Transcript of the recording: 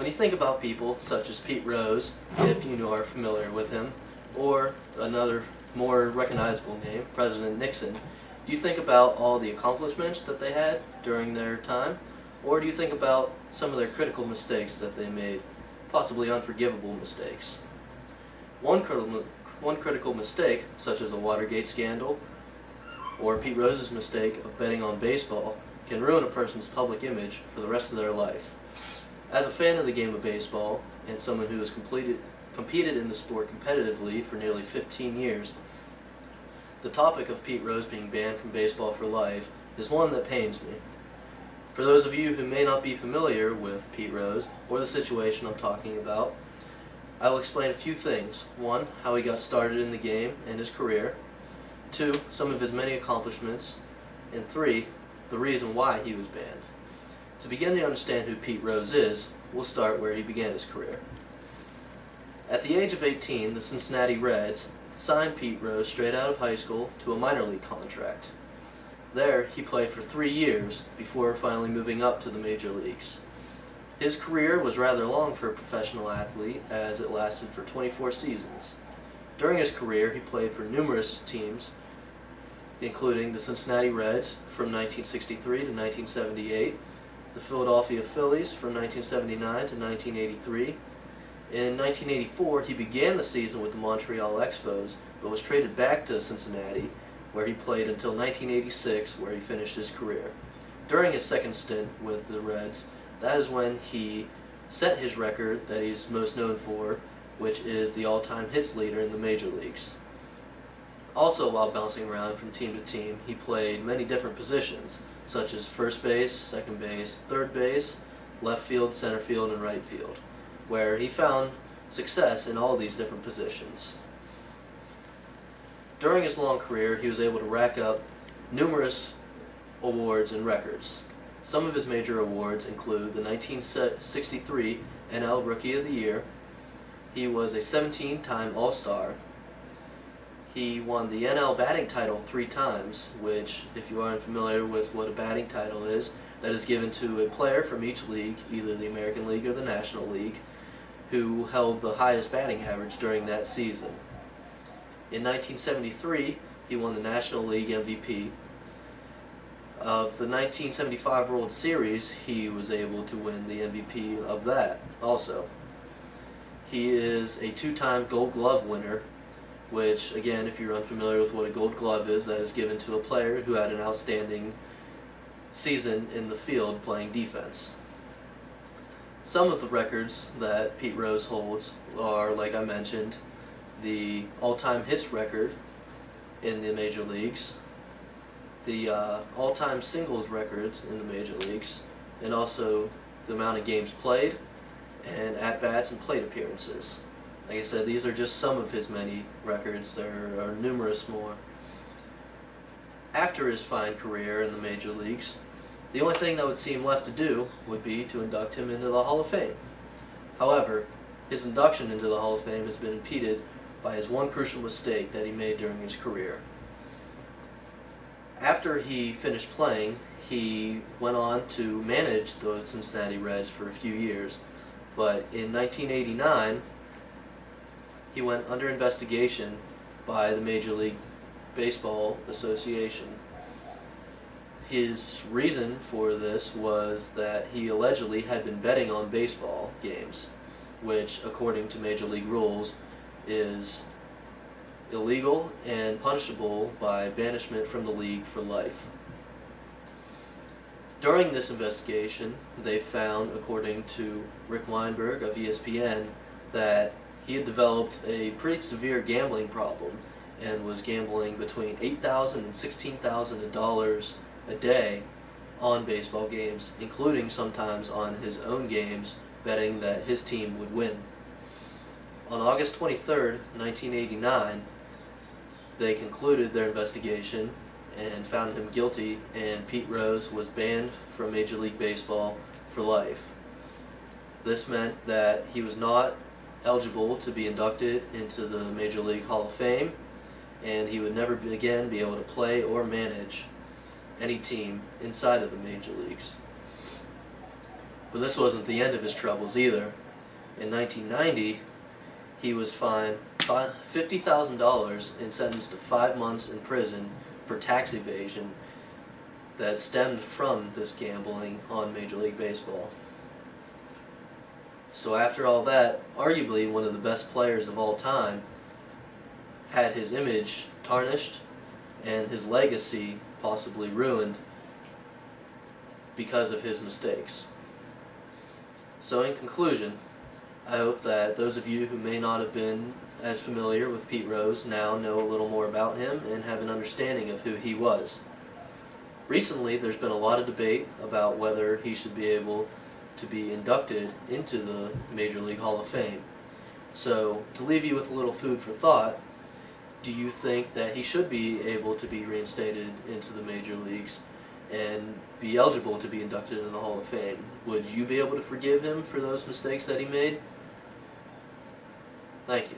When you think about people such as Pete Rose, if you are familiar with him, or another more recognizable name, President Nixon, do you think about all the accomplishments that they had during their time, or do you think about some of their critical mistakes that they made, possibly unforgivable mistakes? One critical mistake, such as a Watergate scandal, or Pete Rose's mistake of betting on baseball, can ruin a person's public image for the rest of their life. As a fan of the game of baseball, and someone who has competed in the sport competitively for nearly 15 years, the topic of Pete Rose being banned from baseball for life is one that pains me. For those of you who may not be familiar with Pete Rose, or the situation I'm talking about, I will explain a few things. 1, how he got started in the game and his career. 2, some of his many accomplishments. And 3, the reason why he was banned. To begin to understand who Pete Rose is, we'll start where he began his career. At the age of 18, the Cincinnati Reds signed Pete Rose straight out of high school to a minor league contract. There, he played for 3 years before finally moving up to the major leagues. His career was rather long for a professional athlete, as it lasted for 24 seasons. During his career, he played for numerous teams, including the Cincinnati Reds from 1963 to 1978, the Philadelphia Phillies from 1979 to 1983. In 1984, he began the season with the Montreal Expos, but was traded back to Cincinnati, where he played until 1986, where he finished his career. During his second stint with the Reds, that is when he set his record that he's most known for, which is the all-time hits leader in the major leagues. Also, while bouncing around from team to team, he played many different positions, such as first base, second base, third base, left field, center field, and right field, where he found success in all these different positions. During his long career, he was able to rack up numerous awards and records. Some of his major awards include the 1963 NL Rookie of the Year. He was a 17-time All-Star. He won the NL batting title 3 times, which, if you aren't familiar with what a batting title is, that is given to a player from each league, either the American League or the National League, who held the highest batting average during that season. In 1973, he won the National League MVP. Of the 1975 World Series, he was able to win the MVP of that also. He is a 2-time Gold Glove winner, which, again, if you're unfamiliar with what a Gold Glove is, that is given to a player who had an outstanding season in the field playing defense. Some of the records that Pete Rose holds are, like I mentioned, the all-time hits record in the major leagues, the all-time singles records in the major leagues, and also the amount of games played, and at-bats and plate appearances. Like I said, these are just some of his many records. There are numerous more. After his fine career in the major leagues, the only thing that would seem left to do would be to induct him into the Hall of Fame. However, his induction into the Hall of Fame has been impeded by his one crucial mistake that he made during his career. After he finished playing, he went on to manage the Cincinnati Reds for a few years, but in 1989, he went under investigation by the Major League Baseball Association. His reason for this was that he allegedly had been betting on baseball games, which, according to Major League rules, is illegal and punishable by banishment from the league for life. During this investigation, they found, according to Rick Weinberg of ESPN, that he had developed a pretty severe gambling problem and was gambling between $8,000 and $16,000 a day on baseball games, including sometimes on his own games, betting that his team would win. On August 23, 1989, they concluded their investigation and found him guilty, and Pete Rose was banned from Major League Baseball for life. This meant that he was not eligible to be inducted into the Major League Hall of Fame, and he would never again be able to play or manage any team inside of the major leagues. But this wasn't the end of his troubles either. In 1990, he was fined $50,000 and sentenced to 5 months in prison for tax evasion that stemmed from this gambling on Major League Baseball. So after all that, arguably one of the best players of all time had his image tarnished and his legacy possibly ruined because of his mistakes. So in conclusion, I hope that those of you who may not have been as familiar with Pete Rose now know a little more about him and have an understanding of who he was. Recently, there's been a lot of debate about whether he should be able to be inducted into the Major League Hall of Fame. So, to leave you with a little food for thought, do you think that he should be able to be reinstated into the major leagues and be eligible to be inducted into the Hall of Fame? Would you be able to forgive him for those mistakes that he made? Thank you.